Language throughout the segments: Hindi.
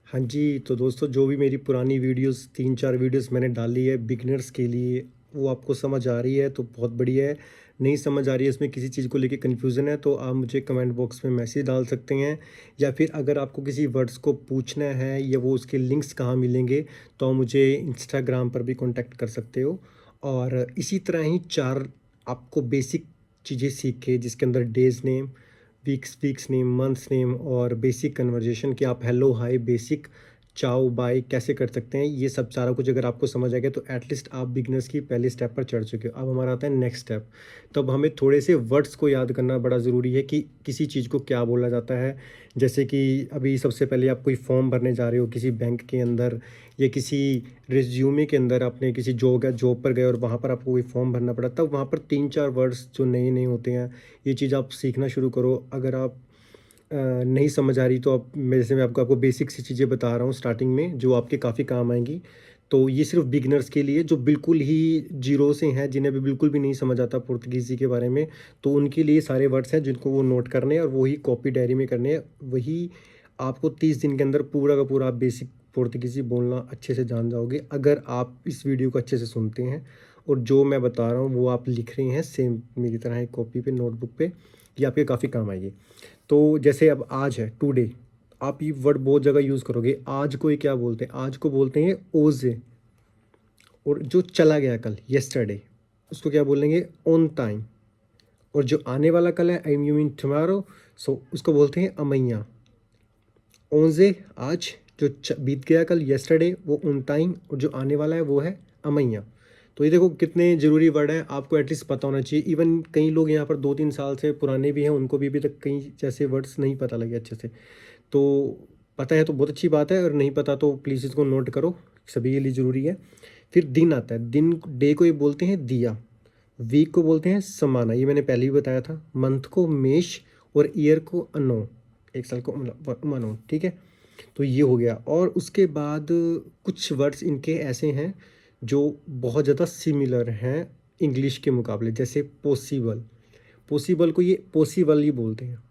हाँ जी, तो दोस्तों जो भी मेरी पुरानी वीडियोस 3-4 वीडियोस मैंने डाली है बिगिनर्स के लिए, वो आपको समझ आ रही है तो बहुत बढ़िया है। नहीं समझ आ रही है, इसमें किसी चीज़ को लेके कन्फ्यूज़न है तो आप मुझे कमेंट बॉक्स में मैसेज डाल सकते हैं, या फिर अगर आपको किसी वर्ड्स को पूछना है या वो उसके लिंक्स कहाँ मिलेंगे, तो आप मुझे इंस्टाग्राम पर भी कॉन्टैक्ट कर सकते हो। और इसी तरह ही 4 आपको बेसिक चीज़ें सीख के, जिसके अंदर days name, weeks name, months name और बेसिक कन्वर्जेशन कि आप हेलो, हाय, बेसिक, चाओ, बाय कैसे कर सकते हैं। ये सब सारा कुछ अगर आपको समझ आ गया तो एटलीस्ट आप बिगिनर्स की पहले स्टेप पर चढ़ चुके हो। अब हमारा आता है नेक्स्ट स्टेप। तो अब हमें थोड़े से वर्ड्स को याद करना बड़ा ज़रूरी है कि किसी चीज़ को क्या बोला जाता है। जैसे कि अभी सबसे पहले आप कोई फॉर्म भरने जा रहे हो किसी बैंक के अंदर, या किसी रिज्यूमे के अंदर आपने किसी जॉब पर गए और वहाँ पर आपको कोई फॉर्म भरना पड़ा, तब वहाँ पर 3-4 वर्ड्स जो नए नए होते हैं, ये चीज़ आप सीखना शुरू करो। अगर आप नहीं समझ आ रही तो आप जैसे मैं आपको बेसिक सी चीज़ें बता रहा हूँ स्टार्टिंग में, जो आपके काफ़ी काम आएंगी। तो ये सिर्फ बिगिनर्स के लिए जो बिल्कुल ही जीरो से हैं, जिन्हें भी बिल्कुल भी नहीं समझ आता पुर्तगीज़ी के बारे में, तो उनके लिए सारे वर्ड्स हैं जिनको वो नोट करने हैं और वही कॉपी डायरी में करने हैं। वही आपको 30 दिन के अंदर पूरा का पूरा आप बेसिक पुर्तगीज़ी बोलना अच्छे से जान जाओगे, अगर आप इस वीडियो को अच्छे से सुनते हैं और जो मैं बता रहा हूँ वो आप लिख रहे हैं सेम मेरी तरह एक कॉपी पे, नोटबुक पे। ये आपके काफ़ी काम आएगी। तो जैसे अब आज है, टुडे, आप ये वर्ड बहुत जगह यूज़ करोगे। आज को ये क्या बोलते हैं? आज को बोलते हैं ओजे। और जो चला गया कल, येस्टरडे, उसको क्या बोलेंगे? On time. और जो आने वाला कल है, आई यू मीन टुमारो, सो उसको बोलते हैं अमैया। ओजे आज, जो बीत गया कल, येस्टरडे, वो ऑन टाइम, और जो आने वाला है वो है अमैया। तो ये देखो कितने ज़रूरी वर्ड हैं, आपको एटलीस्ट पता होना चाहिए। इवन कई लोग यहाँ पर 2-3 साल से पुराने भी हैं, उनको भी अभी तक कई जैसे वर्ड्स नहीं पता लगे अच्छे से। तो पता है तो बहुत अच्छी बात है, और नहीं पता तो प्लीज़ इसको नोट करो, सभी के लिए ज़रूरी है। फिर दिन आता है, दिन, डे को ये बोलते हैं दिया, वीक को बोलते हैं समाना, ये मैंने पहले भी बताया था, मंथ को मेष, और ईयर को अनो, एक साल को मनो, ठीक है। तो ये हो गया। और उसके बाद कुछ वर्ड्स इनके ऐसे हैं जो बहुत ज़्यादा सिमिलर हैं इंग्लिश के मुकाबले, जैसे पॉसिबल। पॉसिबल को ये पॉसिबल ही बोलते हैं।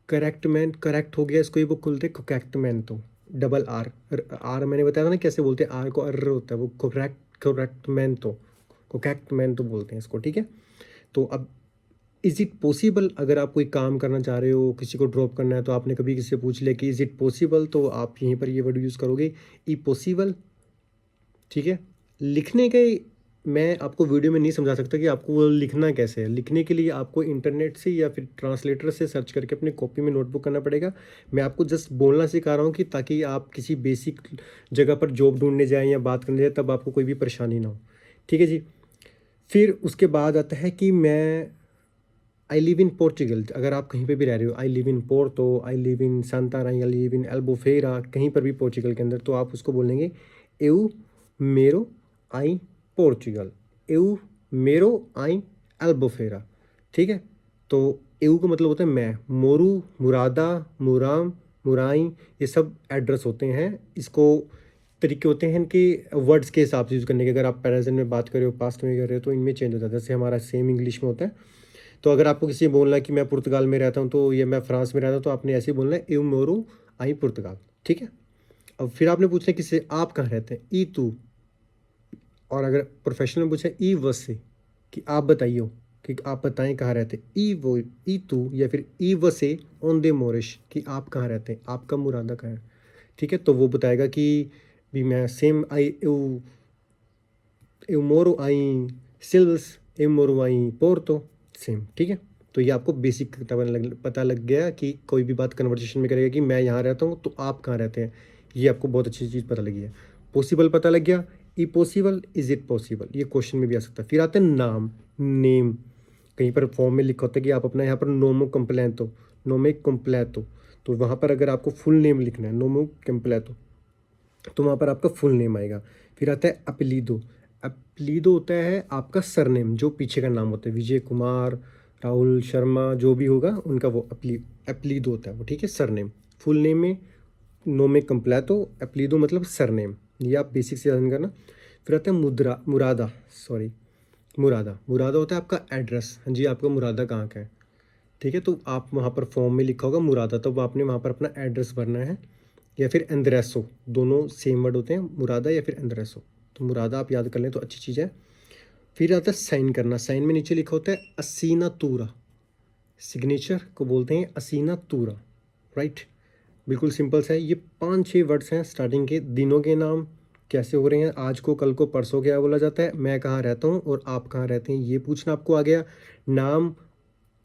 करेक्ट मैन, करेक्ट हो गया, इसको ये वो खुलते करेक्ट मैन, तो डबल आर, आर मैंने बताया था ना कैसे बोलते हैं, आर को अर्र होता है, वो करेक्ट, करेक्ट मैन, तो करेक्ट मैन तो बोलते हैं इसको, ठीक है। तो अब इज़ इट पॉसिबल, अगर आप कोई काम करना चाह रहे हो, किसी को ड्रॉप करना है, तो आपने कभी किसी से पूछ लिया कि इज़ इट पॉसिबल, तो आप यहीं पर ये वर्ड यूज़ करोगे, ई पॉसिबल, ठीक है। लिखने के, मैं आपको वीडियो में नहीं समझा सकता कि आपको वो लिखना कैसे है। लिखने के लिए आपको इंटरनेट से या फिर ट्रांसलेटर से सर्च करके अपने कॉपी में नोटबुक करना पड़ेगा। मैं आपको जस्ट बोलना सिखा रहा हूँ कि ताकि आप किसी बेसिक जगह पर जॉब ढूंढने जाएँ या बात करने जाए, तब आपको कोई भी परेशानी ना हो, ठीक है जी। फिर उसके बाद आता है कि मैं आई लिव इन पोर्चुगल। अगर आप कहीं पे भी रह रहे हो, I live in Porto, I live in Santarai, I live in Albufeira, कहीं पर भी पोर्चुगल के अंदर, तो आप उसको बोलेंगे एउ मेरो आई पोर्चुगल, एउ मेरो आई एल्बुफेरा, ठीक है। तो एउ का मतलब होता है मैं, मोरू, मुरादा, मुराम, मुराई, ये सब एड्रेस होते हैं। इसको तरीके होते हैं इनके वर्ड्स के हिसाब से यूज़ करने के। अगर आप प्रेजेंट में बात कर रहे हो, पास्ट में कर रहे हो, तो इनमें चेंज हो जाता है। जैसे हमारा सेम इंग्लिश में होता है, तो अगर आपको किसी ने बोलना है कि मैं पुर्तगाल में रहता हूँ, तो ये मैं फ्रांस में रहता हूँ, तो आपने ऐसे ही बोलना है यू मोरू आई पुर्तगाल, ठीक है। अब फिर आपने पूछना है किससे, आप कहाँ रहते हैं, ई तू। और अगर प्रोफेशनल पूछा ई वस से, कि आप बताइए, कि आप बताएं कहाँ रहते हैं, ई वो, ई तू, या फिर ई वसे ऑन दे मोरिश, कि आप कहाँ रहते हैं, आपका मुरादा कहाँ है, ठीक है। तो वो बताएगा कि भी मैं सेम आई यू, यू मोरू आई सिल्वस, यू मोरू आई पोर्तो, सेम, ठीक है। तो ये आपको बेसिक पता लग गया कि कोई भी बात कन्वर्सेशन में करेगा कि मैं यहाँ रहता हूँ, तो आप कहाँ रहते हैं। ये आपको बहुत अच्छी चीज़ पता लगी है। पॉसिबल पता लग गया, ई पॉसिबल, इज इट पॉसिबल, ये क्वेश्चन में भी आ सकता है। फिर आते हैं नाम, नेम। कहीं पर फॉर्म में लिखा होता है कि आप अपना यहाँ पर नोमो कंप्लेंटो, नोमे कंप्लेटो, तो वहाँ पर अगर आपको फुल नेम लिखना है, नोमो कंप्लेटो, तो वहाँ पर आपका फुल नेम आएगा। फिर आता है अपलीदो। अपलीदो होता है आपका सरनेम, जो पीछे का नाम होता है, विजय कुमार, राहुल शर्मा, जो भी होगा उनका वो अपलीदो होता है वो, ठीक है, सरनेम। फुल नेम में नोमे कंप्लेटो, अपलीदो मतलब सरनेम, ये आप बेसिक से जान करना। फिर आता है मुरादा, सॉरी, मुरादा। मुरादा होता है आपका एड्रेस, हाँ जी, आपका मुरादा कहाँ का है, ठीक है। तो आप वहाँ पर फॉर्म में लिखा होगा मुरादा, तो आपने वहाँ पर अपना एड्रेस भरना है। या फिर एंद्रेसो, दोनों सेम वर्ड होते हैं, मुरादा या फिर एंद्रेसो। तो मुरादा आप याद कर लें तो अच्छी चीज़ है। फिर आता है साइन करना। साइन में नीचे लिखा होता है असीनातूरा, सिग्नेचर को बोलते हैं असीनातूरा, राइट। बिल्कुल सिंपल सा है। ये 5-6 वर्ड्स हैं स्टार्टिंग के। दिनों के नाम कैसे हो रहे हैं, आज को, कल को, परसों क्या बोला जाता है, मैं कहाँ रहता हूँ और आप कहाँ रहते हैं, ये पूछना आपको आ गया। नाम,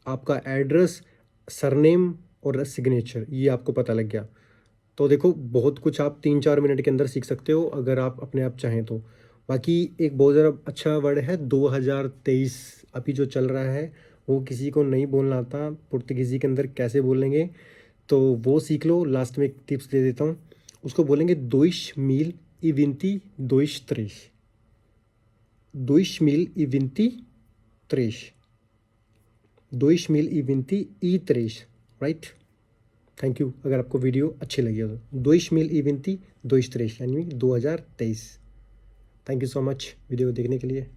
आपका एड्रेस, सरनेम और सिग्नेचर, ये आपको पता लग गया। तो देखो बहुत कुछ आप 3-4 मिनट के अंदर सीख सकते हो अगर आप अपने आप चाहें तो। बाकी एक बहुत ज़्यादा अच्छा वर्ड है 2023 अभी जो चल रहा है, वो किसी को नहीं बोलना आता, पुर्तगीज़ी के अंदर कैसे बोलेंगे तो वो सीख लो। लास्ट में एक टिप्स दे देता हूँ, उसको बोलेंगे 2023, 2023, 2023, राइट। Thank you. अगर आपको वीडियो अच्छी लगी हो तो 2023 यानी 2023। Thank you so much video देखने के लिए।